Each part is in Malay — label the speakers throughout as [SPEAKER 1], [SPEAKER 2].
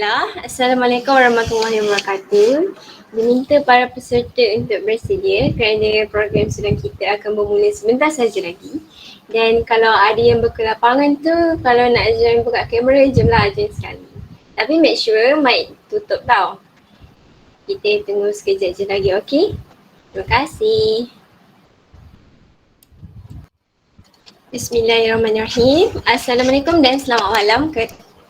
[SPEAKER 1] Baiklah, Assalamualaikum warahmatullahi wabarakatuh. Diminta para peserta untuk bersedia kerana program sedang kita akan bermula sebentar saja lagi. Dan kalau ada yang berkelapangan tu, kalau nak join buka kamera, jomlah join sekali. Tapi make sure mic tutup tau. Kita tunggu sekejap je lagi, okey? Terima kasih. Bismillahirrahmanirrahim. Assalamualaikum dan selamat malam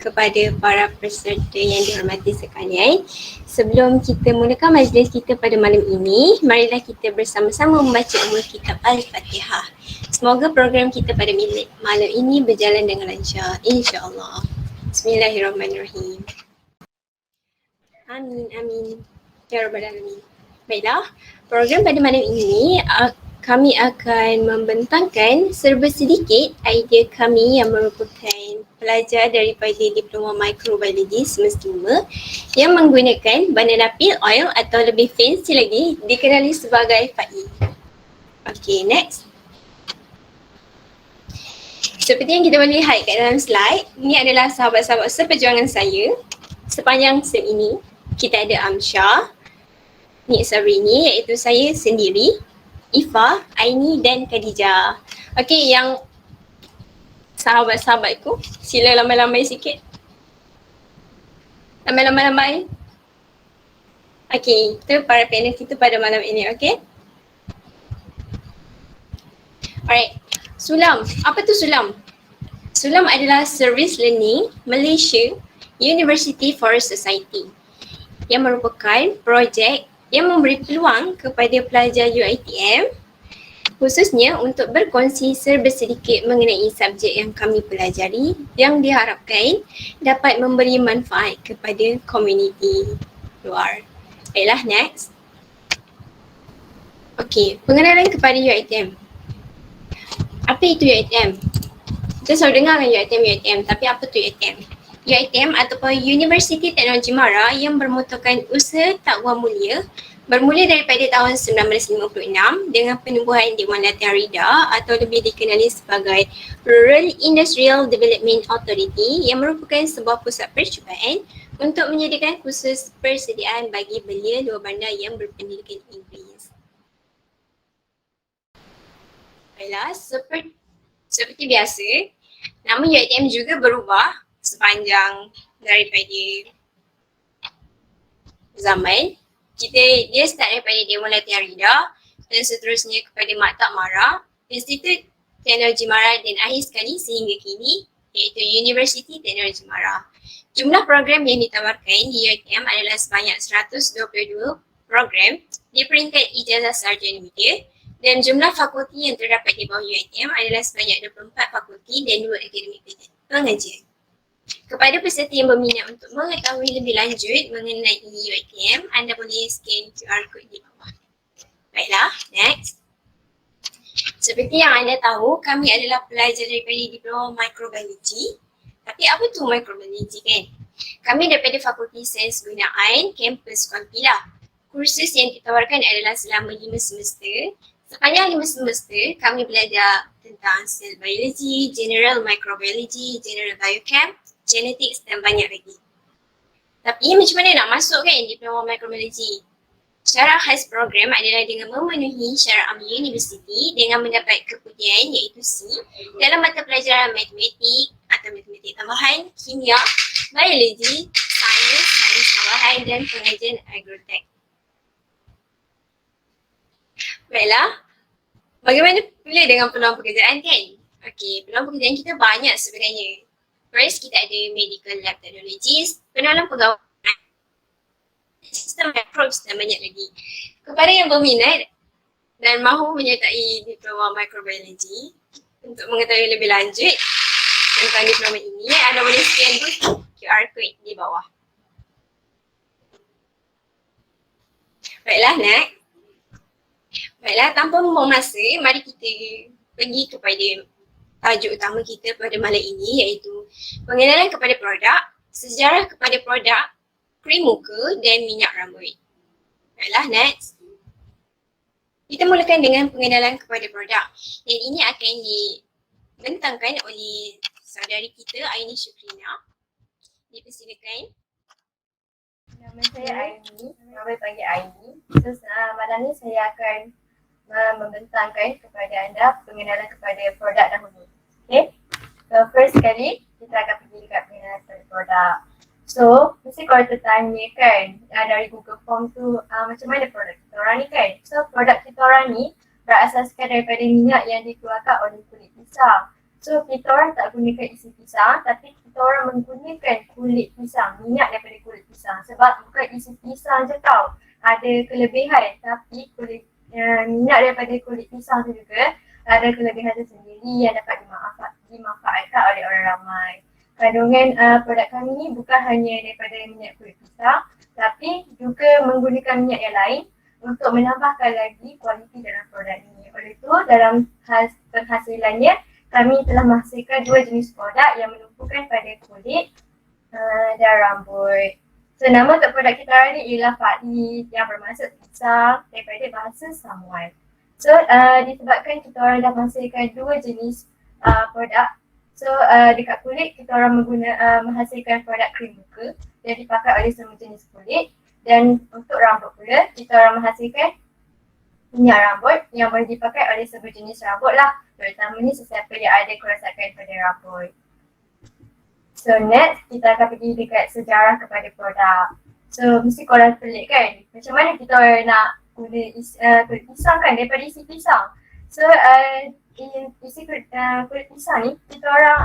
[SPEAKER 1] kepada para peserta yang dihormati sekalian. Sebelum kita mulakan majlis kita pada malam ini, marilah kita bersama-sama membaca ummul kitab Al-Fatihah. Semoga program kita pada malam ini berjalan dengan lancar, insya-Allah. Bismillahirrahmanirrahim. Amin, amin. Ya Rabbal Alamin. Baiklah, program pada malam ini kami akan membentangkan serba sedikit idea kami yang merupakan pelajar daripada Diploma Microbiology semester 5 yang menggunakan banana peel oil atau lebih fancy lagi dikenali sebagai FAI. Okay, next. Seperti yang kita boleh lihat kat dalam slide, ini adalah sahabat-sahabat seperjuangan saya sepanjang sem ini. Kita ada Amsyah, Nik Sabrini iaitu saya sendiri, Ifa, Aini dan Khadijah. Okey, yang sahabat-sahabatku, sila lambai-lambai sikit. Lambai. Okey, itu para panel kita pada malam ini, okey? Alright, Sulam. Apa tu Sulam? Sulam adalah Service Learning Malaysia University for Society yang merupakan projek yang memberi peluang kepada pelajar UiTM khususnya untuk berkongsi serba sedikit mengenai subjek yang kami pelajari yang diharapkan dapat memberi manfaat kepada komuniti luar. Baiklah, next. Okey, pengenalan kepada UiTM. Apa itu UiTM? Kita selalu dengar kan UiTM, tapi apa tu UiTM? UiTM ataupun University Teknologi Mara yang bermotokan usaha takwa mulia bermula daripada tahun 1956 dengan penubuhan Dewan Latihan Rida atau lebih dikenali sebagai Rural Industrial Development Authority yang merupakan sebuah pusat percubaan untuk menyediakan khusus persediaan bagi belia luar bandar yang berpendidikan Inggeris. Baiklah, seperti biasa, nama UiTM juga berubah sepanjang daripada zaman. Dia start daripada Dewan Latihan Rida dan seterusnya kepada Maktab Mara, Institut Teknologi Mara dan akhir sekali sehingga kini iaitu Universiti Teknologi Mara. Jumlah program yang ditawarkan di UiTM adalah sebanyak 122 program di peringkat ijazah sarjana media dan jumlah fakulti yang terdapat di bawah UiTM adalah sebanyak 24 fakulti dan 2 akademik pengajian. Kepada peserta yang berminat untuk mengetahui lebih lanjut mengenai UiTM, anda boleh scan QR code di bawah. Baiklah, next. Seperti yang anda tahu, kami adalah pelajar daripada Diploma Microbiology. Tapi apa tu microbiology kan? Kami daripada Fakulti Sains Gunaan, kampus Kuala Pilah. Kursus yang ditawarkan adalah selama 5 semester. Sepanjang 5 semester, kami belajar tentang cell biology, general microbiology, general biochem, genetics dan banyak lagi. Tapi macam mana nak masuk kan Diploma Microbiology? Syarat khas program adalah dengan memenuhi syarat UMI University dengan mendapat keputihan iaitu C dalam mata pelajaran matematik atau matematik tambahan, kimia, biologi, sains tambahan dan pengajian agrotek. Baiklah, bagaimana pula dengan peluang pekerjaan kan? Okey, peluang pekerjaan kita banyak sebenarnya. First, kita ada medical lab technologist, penolong pegawai, sistem microbes dan banyak lagi. Kepada yang berminat dan mahu menyertai Diploma Microbiology untuk mengetahui lebih lanjut tentang diploma ini, anda boleh scan QR code di bawah. Baiklah, next. Baiklah, tanpa membuang masa, mari kita pergi kepada tajuk utama kita pada malam ini iaitu pengenalan kepada produk, sejarah kepada produk, krim muka dan minyak rambut. Baiklah, next. Kita mulakan dengan pengenalan kepada produk dan ini akan dibentangkan oleh saudari kita Aini Syukrina. Dipersilakan.
[SPEAKER 2] Nama saya Aini, nama panggil Aini. So, malam ni saya akan membentangkan kepada anda pengenalan kepada produk dahulu. Okay? So, first sekali, kita akan pergi dekat pengenalan kepada produk. So, mesti korang tertanya kan dari Google Form tu macam mana produk kita orang ni kan. So, produk kita orang ni berasaskan daripada minyak yang dikeluarkan oleh kulit pisang. So, kita orang tak gunakan isi pisang tapi kita orang menggunakan kulit pisang, minyak daripada kulit pisang. Sebab bukan isi pisang je tau ada kelebihan, tapi minyak daripada kulit pisang tu juga ada kelebihan tersendiri yang dapat dimanfaatkan oleh orang ramai. Kandungan produk kami ni bukan hanya daripada minyak kulit pisang tapi juga menggunakan minyak yang lain untuk menambahkan lagi kualiti dalam produk ini. Oleh itu dalam penghasilannya kami telah menghasilkan 2 jenis produk yang menumpukan pada kulit dan rambut. So nama untuk produk kita hari ni ialah Faiz yang bermaksud pisang daripada bahasa Samoan. So disebabkan kita orang dah menghasilkan 2 jenis produk. So dekat kulit kita orang menghasilkan produk krim muka yang dipakai oleh semua jenis kulit. Dan untuk rambut pula kita orang menghasilkan minyak rambut yang boleh dipakai oleh semua jenis rambut lah. Terutamanya sesiapa yang ada kerosakan pada rambut. So next kita akan pergi dekat sejarah kepada produk. So mesti korang pelik kan macam mana kita nak guna kulit pisang kan daripada isi pisang. So isi kulit pisang ni kita orang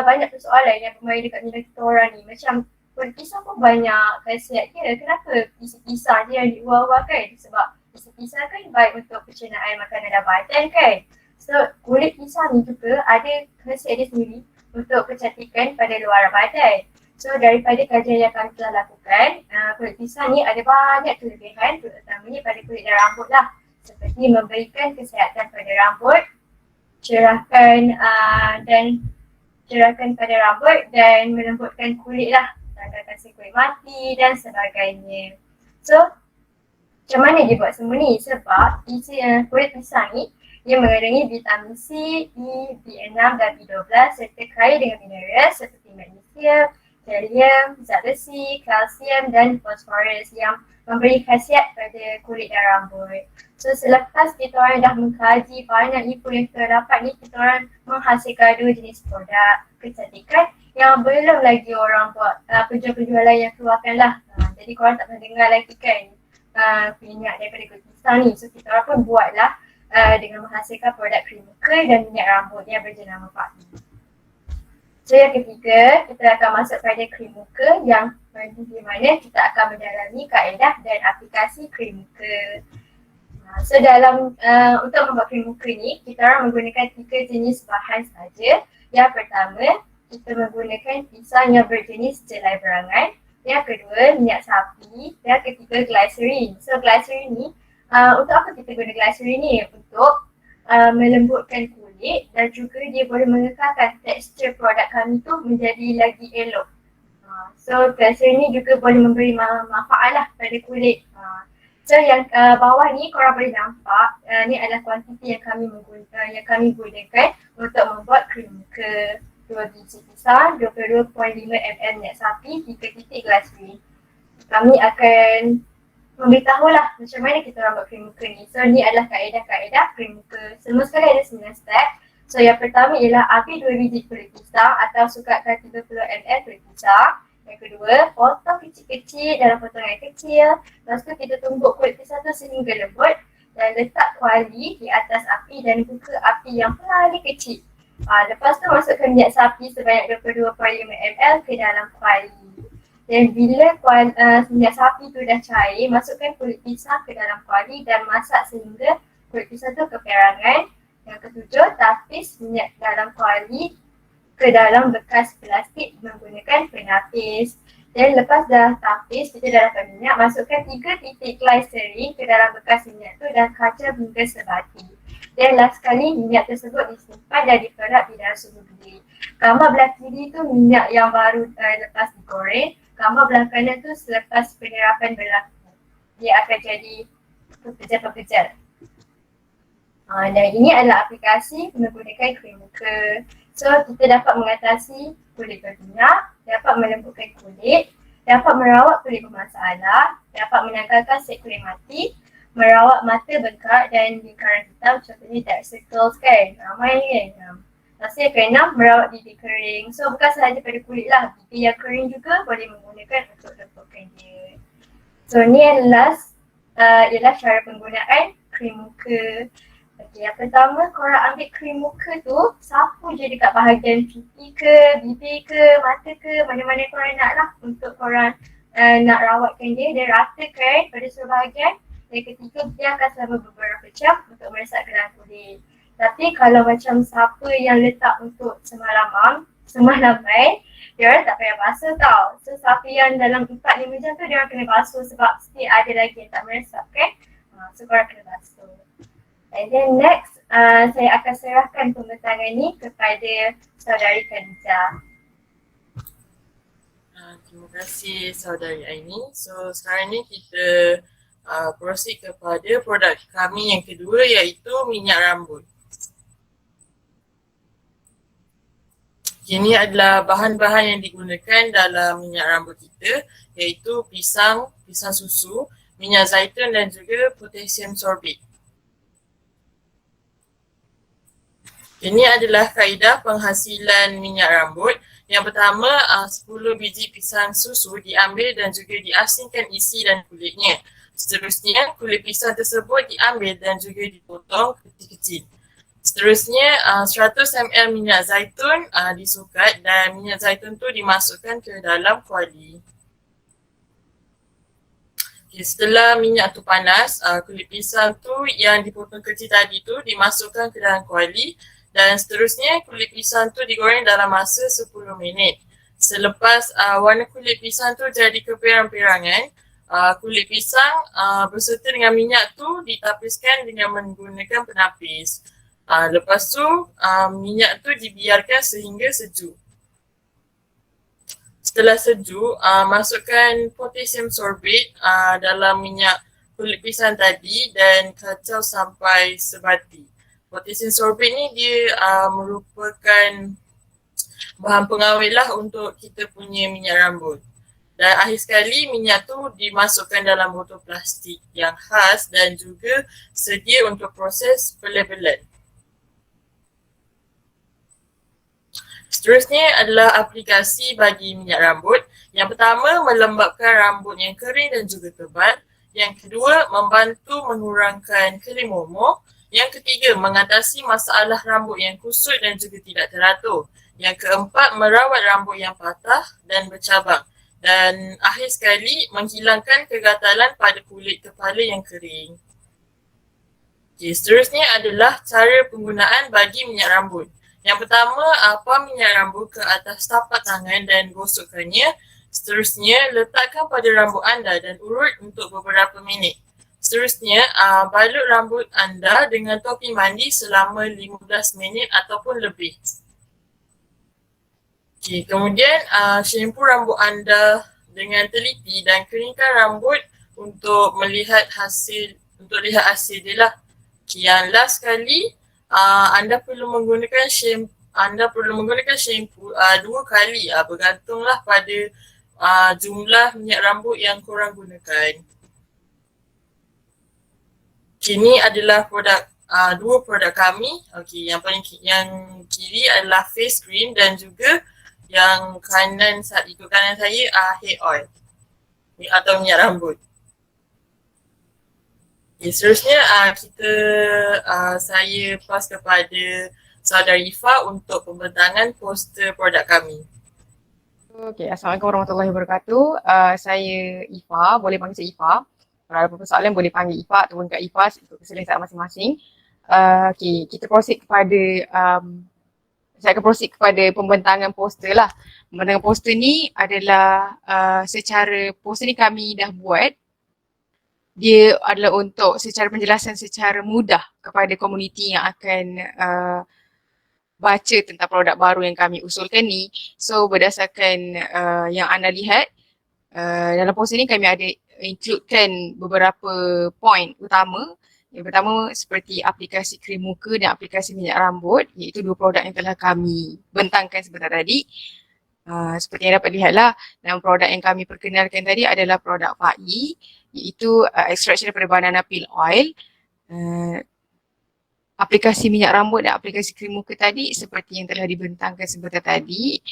[SPEAKER 2] banyak persoalan yang bermain dekat minda kita orang ni. Macam kulit pisang pun banyak khasiat dia. Kenapa isi pisang dia yang diuar-uarkan? Sebab isi pisang kan baik untuk pencernaan makanan dan badan kan. So kulit pisang ni juga ada khasiat dia sendiri untuk kecantikan pada luar badan. So daripada kajian yang kami telah lakukan, kulit pisang ni ada banyak kelebihan terutamanya pada kulit dan rambut lah. Seperti memberikan kesihatan pada rambut, cerahkan pada rambut dan melembutkan kulit lah. Tanggalkan kulit mati dan sebagainya. So macam mana dia buat semua ni? Sebab kulit pisang ni ia mengandungi vitamin C, E, B6 dan B12 serta kaya dengan mineral seperti magnesium, kalium, zat besi, kalsium dan fosforus yang memberi khasiat pada kulit dan rambut. So selepas kita orang dah mengkaji banyak info yang kita dapat ni, kita orang menghasilkan 2 jenis produk kecantikan yang belum lagi orang buat penjual-penjualan yang keluarkan lah. Jadi korang tak pernah dengar lagi kan minyak daripada kulit pisang ni. So kita orang pun buatlah dengan menghasilkan produk krim muka dan minyak rambut yang berjenama Faiz. So yang ketiga, kita akan masuk pada krim muka yang di mana kita akan mendalami kaedah dan aplikasi krim muka. So dalam untuk membuat krim muka ni, kita orang menggunakan 3 jenis bahan saja. Yang pertama, kita menggunakan pisang yang berjenis jelai berangan. Yang kedua, minyak sapi. Yang ketiga, glycerin. So glycerin ni, untuk apa kita guna glycerin ni? Untuk melembutkan kulit dan juga dia boleh mengekalkan tekstur produk kami tu menjadi lagi elok. So glycerin ni juga boleh memberi manfaat lah pada kulit. So yang bawah ni korang boleh nampak ni adalah kuantiti yang kami gunakan untuk membuat krim muka. 2 biji pisang, 22.5 ml minyak sapi, 3 titik glycerin. Kami akan memberitahulah macam mana kita orang buat krim muka ni. So ni adalah kaedah-kaedah krim muka. Semua sekali ada 9 step. So yang pertama ialah ambil 2 biji kulit pisang atau sukatkan 30 ml kulit pisang. Yang kedua, potong kecil-kecil dalam potongan kecil. Lepas tu kita tumbuk kulit pisang tu sehingga lembut dan letak kuali di atas api dan buka api yang paling kecil. Lepas tu masukkan minyak sapi sebanyak 22.5 ml ke dalam kuali. Dan bila minyak sapi tu dah cair, masukkan kulit pisang ke dalam kuali dan masak sehingga kulit pisang tu keperangan. Yang ketujuh, tapis minyak dalam kuali ke dalam bekas plastik menggunakan penapis. Dan lepas dah tapis, kita dah dapat minyak, masukkan 3 titik glycerin ke dalam bekas minyak tu dan kaca hingga sebati. Dan last sekali minyak tersebut disimpan dan diperap di dalam suhu dingin. Gambar belah kiri tu minyak yang baru lepas digoreng. Gambar belah kanan tu selepas penyerapan berlaku. Dia akan jadi pepejal-pepejal. Dan ini adalah aplikasi menggunakan krim muka. So kita dapat mengatasi kulit berminyak, dapat melembutkan kulit dapat merawat kulit bermasalah, dapat menanggalkan sel kulit mati, merawat mata bengkak dan lingkaran hitam, contohnya dark circles kan, ramai kan. Rasanya keenam, merawat bibir kering. So bukan sahaja pada kulit lah, bibir yang kering juga boleh menggunakan untuk lembutkan dia. So ni yang last ialah cara penggunaan krim muka. Okay, yang pertama korang ambil krim muka tu, sapu je dekat bahagian pipi ke, bibir ke, mata ke, mana-mana korang nak lah untuk korang nak rawatkan dia ratakan pada seluruh bahagian. Yang ketiga, biarkan selama beberapa jam untuk meresap ke dalam kulit. Tapi kalau macam siapa yang letak untuk semalaman, dia orang tak payah basuh tau. So siapa yang dalam 4-5 jam tu dia orang kena basuh sebab still ada lagi yang tak meresap kan. So korang kena basuh. And then next, saya akan serahkan pembentangan ni kepada saudari Khadijah.
[SPEAKER 3] Terima kasih saudari Aini. So sekarang ni kita proceed kepada produk kami yang kedua, iaitu minyak rambut. Ini adalah bahan-bahan yang digunakan dalam minyak rambut kita, iaitu pisang susu, minyak zaitun dan juga potassium sorbate. Ini adalah kaedah penghasilan minyak rambut. Yang pertama, 10 biji pisang susu diambil dan juga diasingkan isi dan kulitnya. Seterusnya, kulit pisang tersebut diambil dan juga dipotong kecil-kecil. Seterusnya, 100 ml minyak zaitun disukat dan minyak zaitun tu dimasukkan ke dalam kuali. Okay, setelah minyak tu panas, kulit pisang tu yang dipotong kecil tadi tu dimasukkan ke dalam kuali dan seterusnya kulit pisang tu digoreng dalam masa 10 minit. Selepas warna kulit pisang tu jadi kepirang-pirangan, kulit pisang berserta dengan minyak tu ditapiskan dengan menggunakan penapis. Lepas tu minyak tu dibiarkan sehingga sejuk. Setelah sejuk, masukkan potassium sorbate dalam minyak kulit pisang tadi dan kacau sampai sebati. Potassium sorbate ni dia merupakan bahan pengawet lah untuk kita punya minyak rambut. Dan akhir sekali minyak tu dimasukkan dalam botol plastik yang khas dan juga sedia untuk proses pelebelan. Seterusnya adalah aplikasi bagi minyak rambut. Yang pertama, melembabkan rambut yang kering dan juga tebal. Yang kedua, membantu mengurangkan keling momok. Yang ketiga, mengatasi masalah rambut yang kusut dan juga tidak teratur. Yang keempat, merawat rambut yang patah dan bercabang. Dan akhir sekali, menghilangkan kegatalan pada kulit kepala yang kering. Okay, seterusnya adalah cara penggunaan bagi minyak rambut. Yang pertama, pam minyak rambut ke atas tapak tangan dan gosokkannya. Seterusnya, letakkan pada rambut anda dan urut untuk beberapa minit. Seterusnya, balut rambut anda dengan topi mandi selama 15 minit ataupun lebih. Okay, kemudian, shampoo rambut anda dengan teliti dan keringkan rambut untuk lihat hasil dia lah. Okay, yang last sekali, anda perlu menggunakan shampoo 2 kali, bergantunglah pada jumlah minyak rambut yang korang gunakan. Ini adalah dua produk kami. Okey, yang kiri adalah face cream dan juga yang ikut kanan saya hair oil atau minyak rambut. Okay, seterusnya saya pass kepada saudari Ifa untuk pembentangan poster produk kami.
[SPEAKER 4] Okay, Assalamualaikum warahmatullahi wabarakatuh. Saya Ifa, boleh panggil saya Ifa. Kalau ada persoalan boleh panggil Ifa ataupun Kak Ifa untuk keselesaan masing-masing. Okay, kita proceed kepada saya akan proceed kepada pembentangan poster lah. Pembentangan poster ni adalah secara poster ni kami dah buat. Dia adalah untuk secara penjelasan secara mudah kepada komuniti yang akan baca tentang produk baru yang kami usulkan ni. So berdasarkan yang anda lihat, dalam poster ni kami ada includekan beberapa point utama. Yang pertama seperti aplikasi krim muka dan aplikasi minyak rambut, iaitu 2 produk yang telah kami bentangkan sebentar tadi. Seperti yang dapat lihatlah, dalam produk yang kami perkenalkan tadi adalah produk FAI, iaitu extraction daripada banana peel oil. Aplikasi minyak rambut dan aplikasi krim muka tadi seperti yang telah dibentangkan sebentar tadi.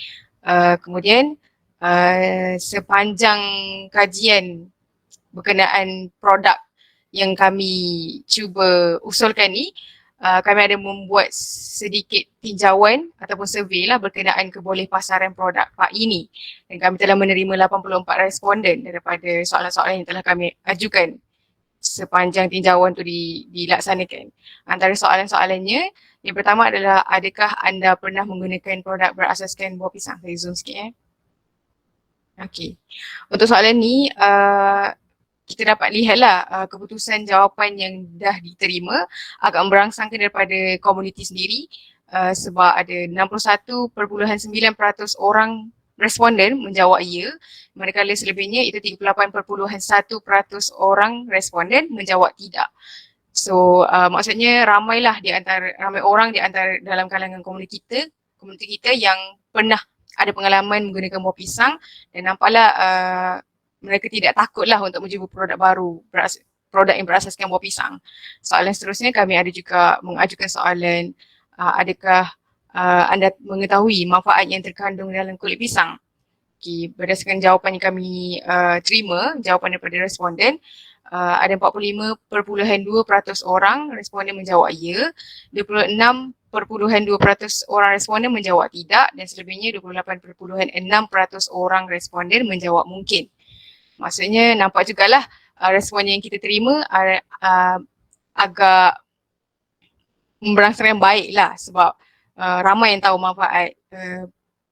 [SPEAKER 4] Kemudian sepanjang kajian berkenaan produk yang kami cuba usulkan ni, kami ada membuat sedikit tinjauan ataupun survey lah berkenaan kebolehpasaran produk FAI ni. Dan kami telah menerima 84 responden daripada soalan-soalan yang telah kami ajukan sepanjang tinjauan tu dilaksanakan. Antara soalan-soalannya, yang pertama adalah, adakah anda pernah menggunakan produk berasaskan buah pisang? Saya zoom sikit. Okey. Untuk soalan ni, kita dapat lihatlah keputusan jawapan yang dah diterima agak merangsangkan daripada komuniti sendiri, sebab ada 61.9% orang responden menjawab ya, manakala selebihnya itu 38.1% orang responden menjawab tidak. So maksudnya ramai orang di antara dalam kalangan komuniti kita yang pernah ada pengalaman menggunakan buah pisang, dan nampaklah mereka tidak takutlah untuk mencuba produk baru, produk yang berasaskan buah pisang. Soalan seterusnya, kami ada juga mengajukan soalan, adakah anda mengetahui manfaat yang terkandung dalam kulit pisang? Okay, berdasarkan jawapan yang kami terima, jawapan daripada responden, ada 45.2% orang responden menjawab ya, 26.2% orang responden menjawab tidak, dan selebihnya 28.6% orang responden menjawab mungkin. Maksudnya nampak jugalah respon yang kita terima agak berangsur yang baik lah, sebab ramai yang tahu manfaat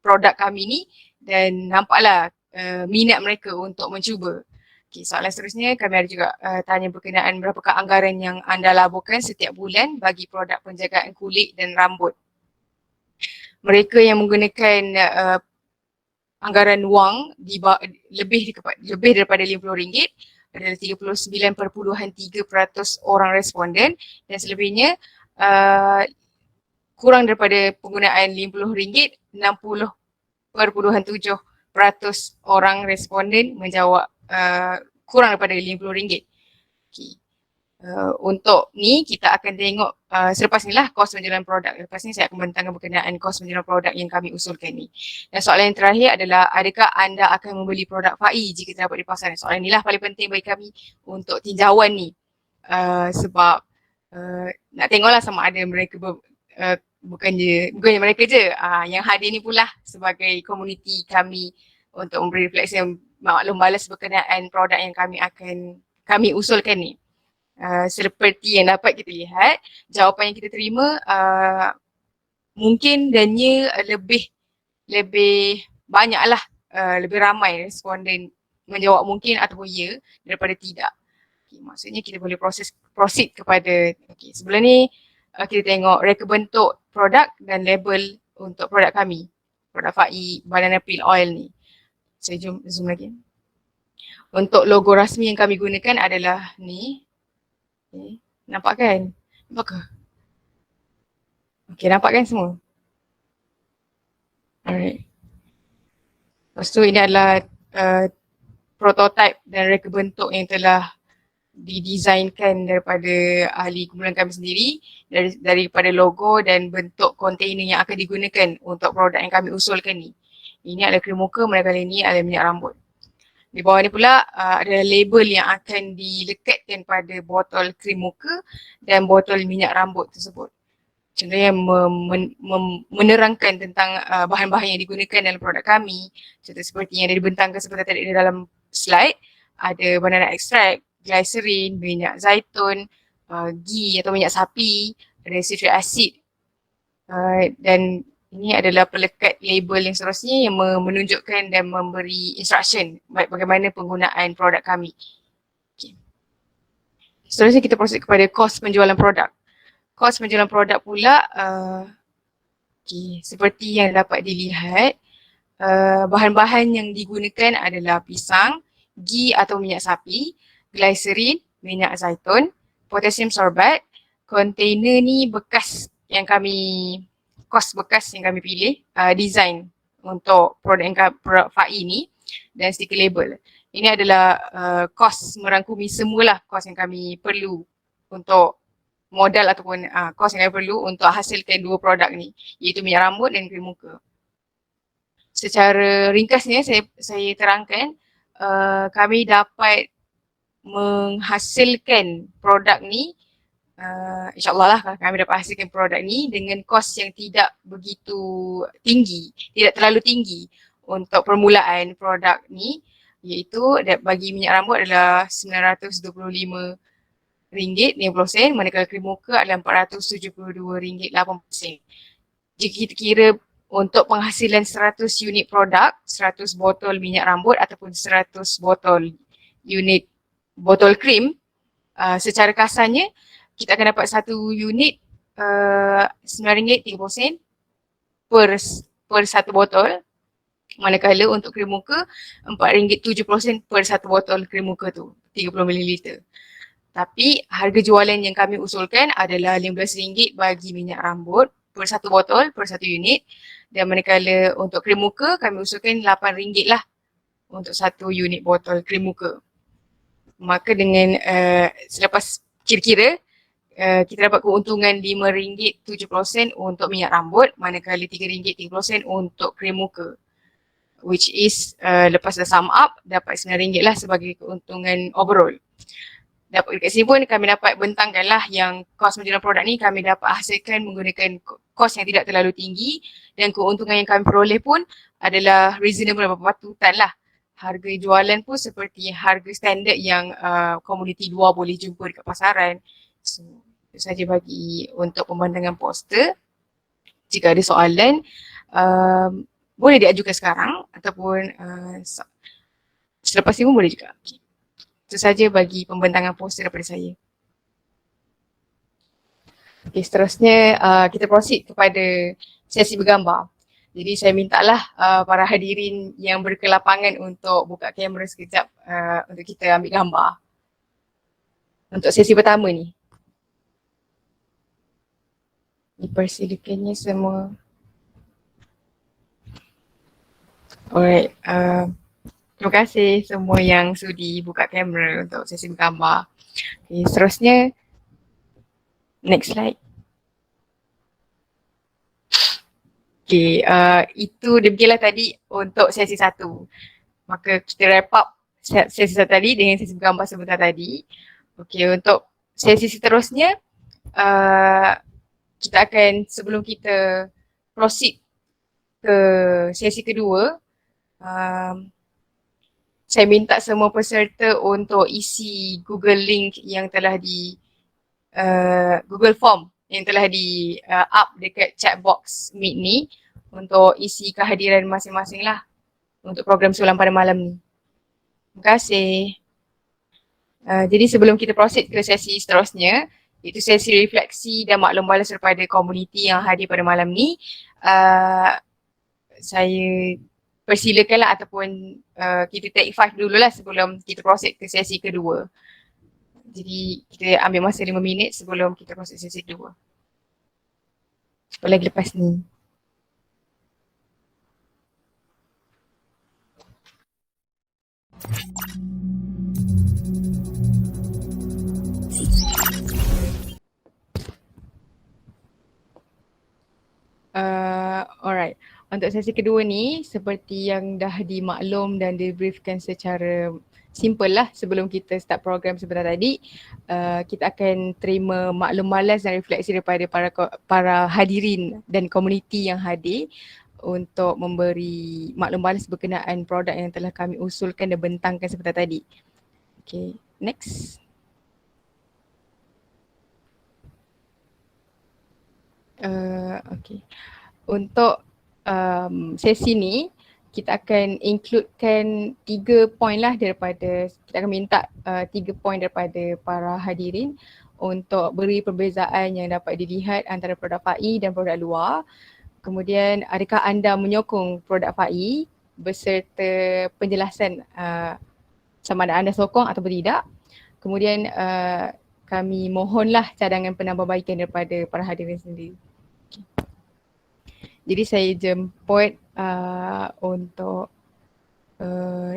[SPEAKER 4] produk kami ni, dan nampaklah minat mereka untuk mencuba. Okay, soalan seterusnya, kami ada juga tanya berkenaan berapakah anggaran yang anda laburkan setiap bulan bagi produk penjagaan kulit dan rambut. Mereka yang menggunakan anggaran wang lebih daripada RM50 adalah 39.3% orang responden, dan selebihnya kurang daripada penggunaan RM50, 60.7% orang responden menjawab kurang daripada RM50. Okay. Untuk ni kita akan tengok selepas ni lah kos penjualan produk. Lepas ni saya akan bentangkan berkenaan kos penjualan produk yang kami usulkan ni. Dan soalan yang terakhir adalah, adakah anda akan membeli produk FAI jika terdapat di pasaran? Soalan ni lah paling penting bagi kami untuk tinjauan ni. Sebab nak tengoklah sama ada mereka bukannya mereka je yang hadir ni pula sebagai komuniti kami untuk memberi refleksi maklum balas berkenaan produk yang kami usulkan ni. Seperti yang dapat kita lihat, jawapan yang kita terima mungkin dannya lebih banyaklah, lebih ramai responden menjawab mungkin ataupun ya daripada tidak. Okay, maksudnya kita boleh proceed kepada, sebelum ni kita tengok reka bentuk produk dan label untuk produk kami, produk FAI banana peel oil ni. Saya zoom lagi. Untuk logo rasmi yang kami gunakan adalah ni. Okay. Nampak kan? Nampak ke? Okay, nampak kan semua? Alright. Lepas tu ini adalah prototype dan reka bentuk yang telah didesainkan daripada ahli kumpulan kami sendiri, daripada logo dan bentuk kontainer yang akan digunakan untuk produk yang kami usulkan ni. Ini adalah krim muka, manakala ini adalah minyak rambut. Di bawah ni pula ada label yang akan dilekatkan pada botol krim muka dan botol minyak rambut tersebut. Contohnya menerangkan tentang bahan-bahan yang digunakan dalam produk kami. Contoh seperti yang ada dibentangkan seperti tadi di dalam slide, ada banana extract, glycerin, minyak zaitun, ghee atau minyak sapi, ada citric acid, dan ini adalah pelekat label yang seterusnya yang menunjukkan dan memberi instruction bagaimana penggunaan produk kami. Okay. Seterusnya kita proses kepada kos penjualan produk. Kos penjualan produk pula, seperti yang dapat dilihat, bahan-bahan yang digunakan adalah pisang, ghee atau minyak sapi, glycerin, minyak zaitun, potassium sorbat. Kontainer ni bekas yang kami pilih, design untuk produk FAI ni dan stiker label. Ini adalah kos merangkumi semualah kos yang kami perlu untuk modal ataupun kos yang kami perlu untuk hasilkan dua produk ni, iaitu minyak rambut dan krim muka. Secara ringkasnya saya terangkan kami dapat menghasilkan produk ni, insyaAllah lah kami dapat hasilkan produk ni dengan kos yang tidak begitu tinggi, tidak terlalu tinggi untuk permulaan produk ni, iaitu bagi minyak rambut adalah RM925.50, manakala krim muka adalah RM472.80. Jika kita kira untuk penghasilan 100 unit produk, 100 botol minyak rambut ataupun 100 botol unit botol krim, secara kasarnya kita akan dapat satu unit RM9.30 per satu botol, manakala untuk krim muka RM4.70 per satu botol krim muka tu, 30ml. Tapi harga jualan yang kami usulkan adalah RM15 bagi minyak rambut per satu botol, per satu unit, dan manakala untuk krim muka kami usulkan RM8 lah untuk satu unit botol krim muka. Maka dengan selepas kira-kira kita dapat keuntungan RM5.70 untuk minyak rambut, manakala RM3.30 untuk krim muka, which is lepas dah sum up dapat RM9 lah sebagai keuntungan overall. Dekat sini pun kami dapat bentangkanlah yang kos menjualan produk ni kami dapat hasilkan menggunakan kos yang tidak terlalu tinggi, dan keuntungan yang kami peroleh pun adalah reasonable, berpatutan lah. Harga jualan pun seperti harga standard yang komuniti luar boleh jumpa dekat pasaran. So, itu saja bagi untuk pembantangan poster. Jika ada soalan, boleh diajukan sekarang ataupun selepas ini pun boleh juga. Okay. Itu saja bagi pembentangan poster daripada saya. Okay, seterusnya kita proceed kepada sesi bergambar. Jadi saya mintalah para hadirin yang berkelapangan untuk buka kamera sekejap untuk kita ambil gambar. Untuk sesi pertama ni. Dipersilakannya semua. Alright. Terima kasih semua yang sudi buka kamera untuk sesi bergambar. Okay, seterusnya, next slide. Okay, itu demikianlah tadi untuk sesi satu. Maka kita wrap up sesi satu tadi dengan sesi bergambar sebentar tadi. Okay, untuk sesi seterusnya, kita akan, sebelum kita proceed ke sesi kedua, saya minta semua peserta untuk isi Google link yang telah di Google Form yang telah di up dekat chat box Meet ni untuk isi kehadiran masing-masing lah untuk program sulam pada malam ni. Terima kasih. Jadi sebelum kita proceed ke sesi seterusnya, iaitu sesi refleksi dan maklum balas daripada komuniti yang hadir pada malam ni, saya persilakanlah ataupun kita take 5 dululah sebelum kita proceed ke sesi kedua. Jadi kita ambil masa 5 minit sebelum kita proceed sesi kedua. Lagi lepas ni. Alright. Untuk sesi kedua ni, seperti yang dah dimaklum dan dibriefkan secara simple lah sebelum kita start program sebentar tadi, kita akan terima maklum balas dan refleksi daripada para hadirin dan komuniti yang hadir untuk memberi maklum balas berkenaan produk yang telah kami usulkan dan bentangkan sebentar tadi. Okay, next. Okay. Untuk sesi ni kita akan includekan 3 poin lah daripada, kita akan minta 3 poin daripada para hadirin untuk beri perbezaan yang dapat dilihat antara produk FAI dan produk luar. Kemudian adakah anda menyokong produk FAI beserta penjelasan sama ada anda sokong atau tidak. Kemudian kami mohonlah cadangan penambahbaikan daripada para hadirin sendiri. Okay. Jadi saya jemput untuk uh,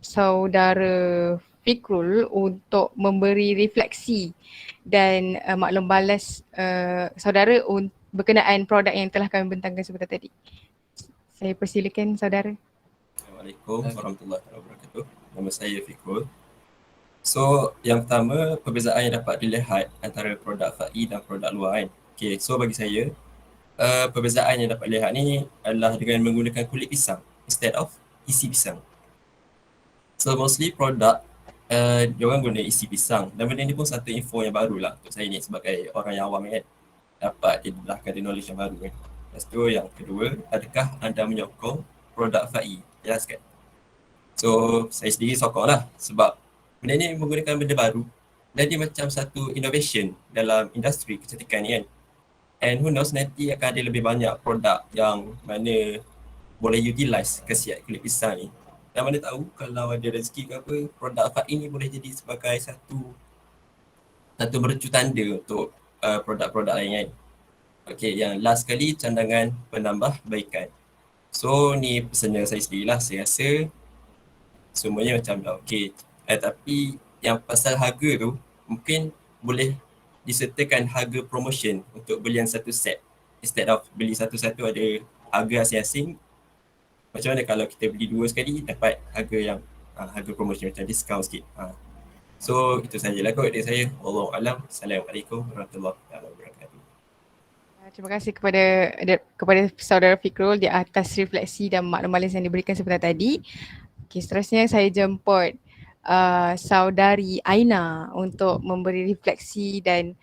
[SPEAKER 4] saudara Fikrul untuk memberi refleksi dan maklum balas saudara berkenaan produk yang telah kami bentangkan sebentar tadi. Saya persilakan saudara.
[SPEAKER 5] Assalamualaikum warahmatullahi wabarakatuh. Nama saya Fikrul. So, yang pertama, perbezaan yang dapat dilihat antara produk FAI dan produk luar kan. Okay, so bagi saya, perbezaan yang dapat dilihat ni adalah dengan menggunakan kulit pisang instead of isi pisang. So, mostly produk, diorang guna isi pisang. Dan benda ni pun satu info yang baru lah untuk saya ni sebagai orang yang awam kan. Dapat didedahkan di knowledge yang baru kan. Lepas tu yang kedua, adakah anda menyokong produk FAI? Jelaskan. So, saya sendiri sokong lah sebab benda ni menggunakan benda baru dan dia macam satu innovation dalam industri kecantikan ni kan. And who knows, nanti akan ada lebih banyak produk yang mana boleh utilize khasiat kulit pisang ni. Dan mana tahu kalau ada rezeki ke apa, produk FAI ni boleh jadi sebagai satu mercu tanda untuk produk-produk lain kan. Okay, yang last kali, cadangan penambahbaikan. So ni personal saya sendirilah, saya rasa semuanya macam okay. Tapi yang pasal harga tu mungkin boleh disertakan harga promotion untuk belian satu set. Instead of beli satu-satu ada harga asing-asing. Macam mana kalau kita beli dua sekali dapat harga yang harga promotion macam discount sikit. So itu sajalah kot dari saya. Wallahu alam. Assalamualaikum warahmatullahi wabarakatuh.
[SPEAKER 4] Terima kasih kepada saudara Fikrul di atas refleksi dan maklum-maklum yang diberikan sebentar tadi. Okay, seterusnya saya jemput saudari Aina untuk memberi refleksi dan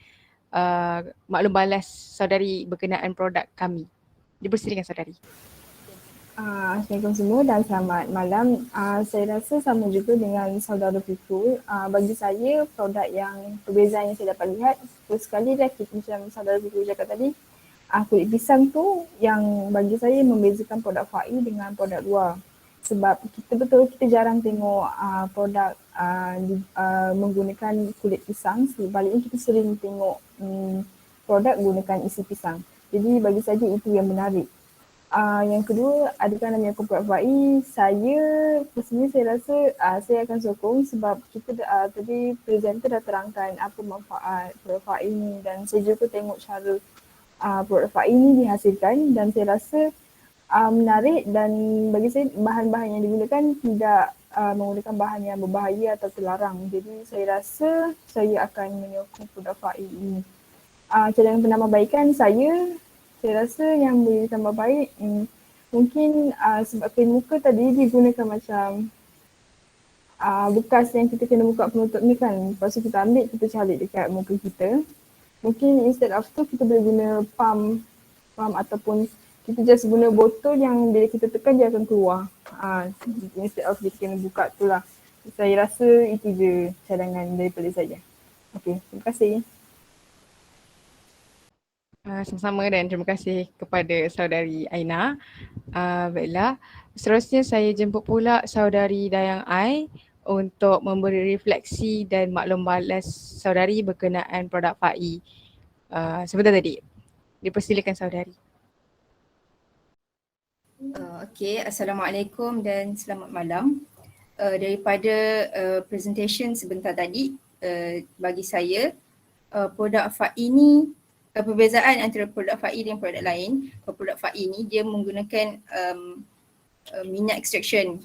[SPEAKER 4] maklum balas saudari berkenaan produk kami. Dipersilakan saudari.
[SPEAKER 6] Assalamualaikum semua dan selamat malam. Saya rasa sama juga dengan saudara Fikrul. Bagi saya produk yang perbezaan yang saya dapat lihat, first sekali dah macam saudara Fikrul cakap tadi, kulit pisang tu yang bagi saya membezakan produk FAI dengan produk luar. Sebab kita jarang tengok produk menggunakan kulit pisang, sebaliknya kita sering tengok produk menggunakan isi pisang. Jadi bagi saya itu yang menarik. Yang kedua, adakah namanya produk FAI? Saya personally saya rasa saya akan sokong sebab kita tadi presenter dah terangkan apa manfaat produk FAI ni dan saya juga tengok cara produk FAI ni dihasilkan dan saya rasa menarik dan bagi saya bahan-bahan yang digunakan tidak menggunakan bahan yang berbahaya atau terlarang. Jadi saya rasa saya akan menyokong produk FAI ini. Cadangan penambahbaikan saya rasa yang boleh tambah baik mungkin sebab kain muka tadi digunakan macam bekas yang kita kena buka penutup ni kan. Lepas tu kita ambil, kita calik dekat muka kita. Mungkin instead of tu kita boleh guna pump ataupun kita just guna botol yang bila kita tekan dia akan keluar. Instead of kita kena buka tu lah. Saya rasa itu je cadangan daripada saya. Okay, terima kasih.
[SPEAKER 4] Sama-sama dan terima kasih kepada saudari Aina. Baiklah, seterusnya saya jemput pula saudari Dayang Ai untuk memberi refleksi dan maklum balas saudari berkenaan produk FAI sebentar tadi. Dipersilakan saudari.
[SPEAKER 7] Okay, Assalamualaikum dan selamat malam. Daripada presentation sebentar tadi, bagi saya produk FAI ni, perbezaan antara produk FAI dan produk lain, produk FAI ni dia menggunakan minyak extraction.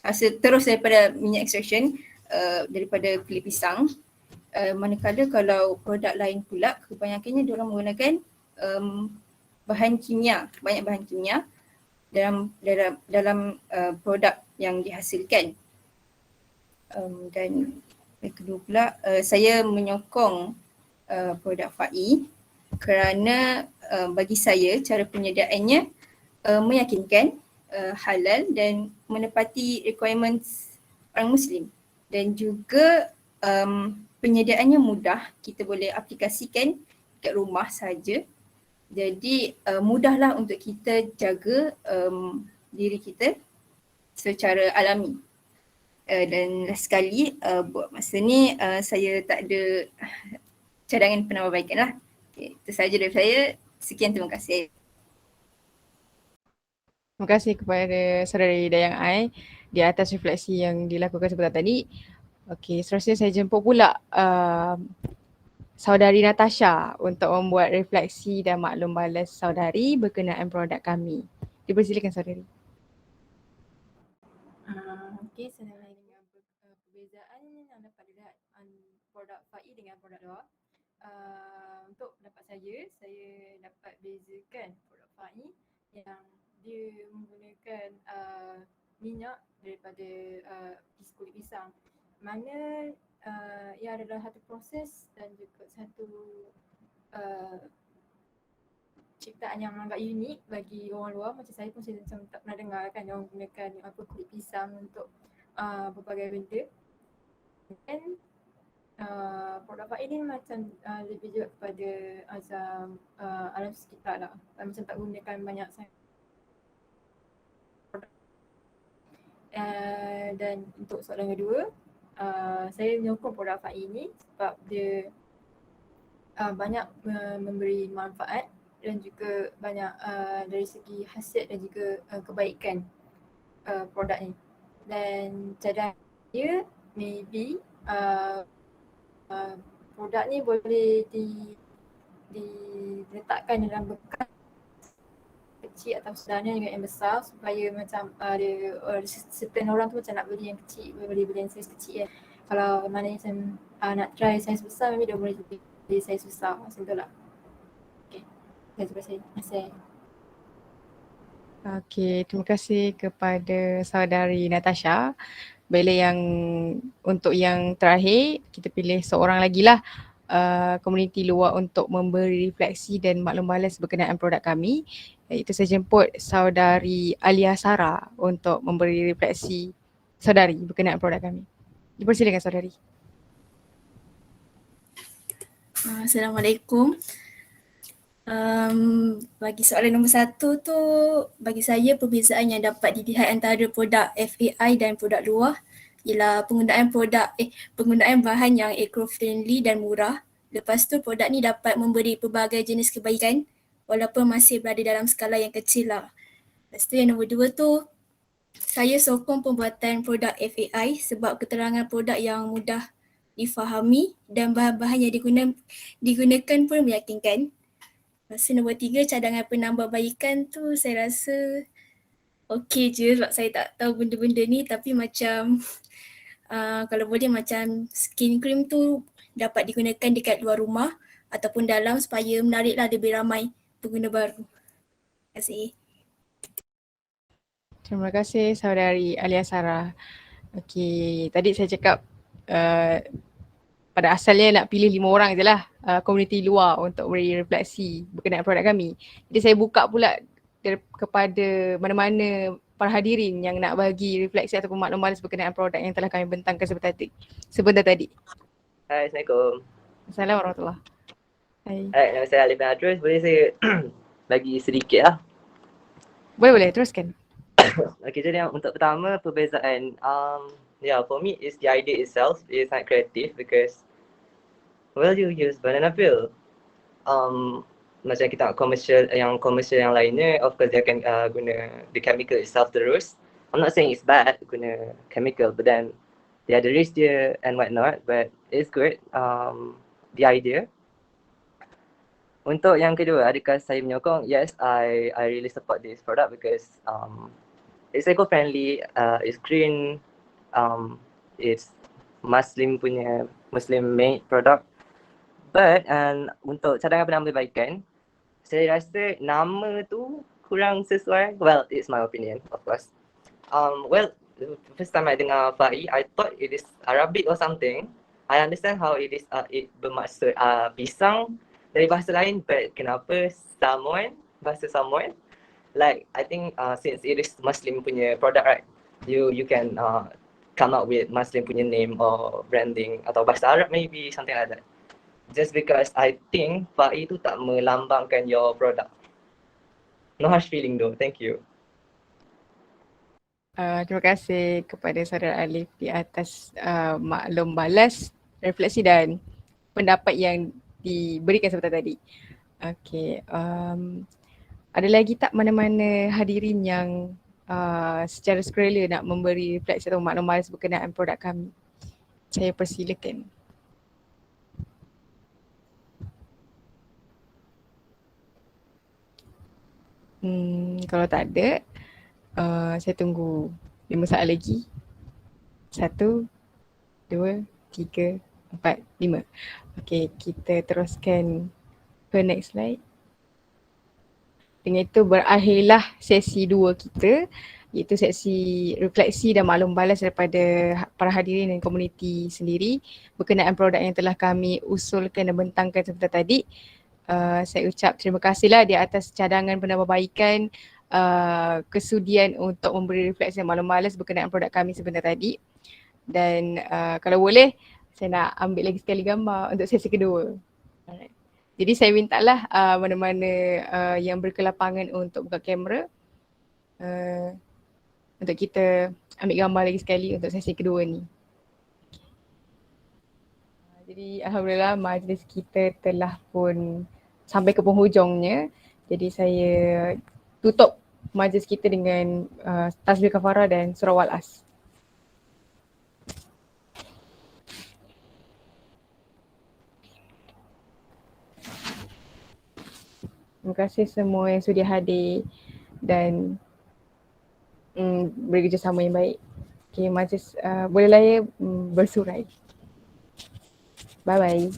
[SPEAKER 7] Terus daripada minyak extraction daripada kulit pisang. Manakala kalau produk lain pula kebanyakannya diorang menggunakan bahan kimia, banyak bahan kimia dalam produk yang dihasilkan. Dan yang kedua pula saya menyokong produk FAI kerana bagi saya cara penyediaannya meyakinkan, halal dan menepati requirements orang Muslim dan juga penyediaannya mudah, kita boleh aplikasikan dekat rumah saja. Jadi mudahlah untuk kita jaga diri kita secara alami. Dan last sekali buat masa ni saya tak ada cadangan penambahbaikan lah. Okay, itu sahaja dari saya. Sekian, terima kasih.
[SPEAKER 4] Terima kasih kepada saudari Dayang Ai di atas refleksi yang dilakukan sebentar tadi. Okey, seterusnya saya jemput pula saudari Natasha untuk membuat refleksi dan maklum balas saudari berkenaan produk kami. Dipersilakan saudari.
[SPEAKER 7] Okey, senilai dengan perbezaan yang dapat dilihat produk FAI dengan produk luar. Untuk pendapat saya dapat bezakan produk FAI yang dia menggunakan minyak daripada kulit pisang, mana ia adalah satu proses dan juga satu ciptaan yang agak unik bagi orang luar. Macam saya pun saya macam tak pernah dengar kan orang gunakan kulit pisang untuk berbagai benda. Dan produk FAI ni macam lebih juga kepada azam alam sekitar lah. Macam tak gunakan banyak sangat. Dan untuk soalan kedua, saya menyokong produk FAI ni sebab dia banyak memberi manfaat dan juga banyak dari segi khasiat dan juga kebaikan produk ni. Dan cadang dia maybe produk ni boleh diletakkan dalam bekas kecil atau sebenarnya dengan yang besar supaya macam ada certain orang tu macam nak beli yang kecil, beli yang saiz kecil kan. Kalau mana macam nak try saiz besar, maybe dia boleh beli saiz besar macam tu lah. Okay, terima kasih.
[SPEAKER 4] Okey, terima kasih kepada saudari Natasha. Bila yang untuk yang terakhir, kita pilih seorang lagi lah komuniti luar untuk memberi refleksi dan maklum balas berkenaan produk kami. Iaitu saya jemput saudari Alia Sarah untuk memberi refleksi saudari berkenaan produk kami. Dipersilakan saudari.
[SPEAKER 8] Assalamualaikum. Bagi soalan nombor 1 tu, bagi saya perbezaan yang dapat dilihat antara produk FAI dan produk luar ialah penggunaan bahan yang eco-friendly dan murah. Lepas tu produk ni dapat memberi pelbagai jenis kebaikan walaupun masih berada dalam skala yang kecil lah. Lepas tu yang nombor 2 tu, saya sokong pembuatan produk FAI sebab keterangan produk yang mudah difahami dan bahan-bahan yang digunakan pun meyakinkan. Lepas tu nombor 3, cadangan penambahbaikan tu saya rasa okey je sebab saya tak tahu benda-benda ni, tapi macam kalau boleh macam skin cream tu dapat digunakan dekat luar rumah ataupun dalam supaya menariklah lebih ramai pengguna baru. Terima kasih.
[SPEAKER 4] Terima kasih saudari Alia Sarah. Okey, tadi saya cakap pada asalnya nak pilih 5 orang je lah komuniti luar untuk beri refleksi berkenaan produk kami. Jadi saya buka pula kepada mana-mana para hadirin yang nak bagi refleksi ataupun maklum balas berkenaan produk yang telah kami bentangkan sebentar tadi.
[SPEAKER 9] Hai, Assalamualaikum.
[SPEAKER 4] Assalamualaikum warahmatullahi. Hai.
[SPEAKER 9] Hai, nama saya Alif bin Adrus. Boleh saya bagi sedikit lah?
[SPEAKER 4] Boleh, teruskan.
[SPEAKER 9] Okay, jadi untuk pertama perbezaan, for me is the idea itself is sangat creative because you use banana peel. Macam kita komersial yang lainnya, of course dia akan guna the chemical itself terus. I'm not saying it's bad guna chemical, but then dia ada risk dia and whatnot, but it's good, the idea. Untuk yang kedua, adakah saya menyokong? Yes, I really support this product because it's eco-friendly, it's green, it's Muslim made product. But untuk cadangan penambahbaikan, saya rasa nama tu kurang sesuai. Well, it's my opinion, of course. The first time I dengar FAI, I thought it is Arabic or something. I understand how it is, it bermaksud pisang dari bahasa lain, but kenapa bahasa Samoan? Like, I think since it is Muslim punya product, right? You can come up with Muslim punya name or branding atau bahasa Arab maybe, something like that. Just because I think FAI tu tak melambangkan your product. No harsh feeling though, thank you.
[SPEAKER 4] Terima kasih kepada saudara Alif di atas maklum balas, refleksi dan pendapat yang diberikan sebentar tadi. Okey, Ada lagi tak mana-mana hadirin yang secara sukarela nak memberi refleksi atau maklumat berkenaan produk kami? Saya persilakan. Kalau tak ada, saya tunggu 5 saat lagi. 1, 2, 3, 4, 5. Okay, kita teruskan ke next slide. Dengan itu berakhirlah sesi 2 kita, iaitu sesi refleksi dan maklum balas daripada para hadirin dan komuniti sendiri berkenaan produk yang telah kami usulkan dan bentangkan sebentar tadi. Saya ucap terima kasihlah di atas cadangan penambahbaikan, kesudian untuk memberi refleksi dan maklum balas berkenaan produk kami sebentar tadi. Dan kalau boleh, saya nak ambil lagi sekali gambar untuk sesi kedua. Alright. Jadi saya mintalah mana-mana yang berkelapangan untuk buka kamera untuk kita ambil gambar lagi sekali untuk sesi kedua ni. Jadi alhamdulillah majlis kita telah pun sampai ke penghujungnya. Jadi saya tutup majlis kita dengan tasbih kafarah dan surah Wal-As. Terima kasih semua yang sudah hadir dan bekerjasama yang baik. Okay, majlis bolehlah ya bersurai. Bye bye.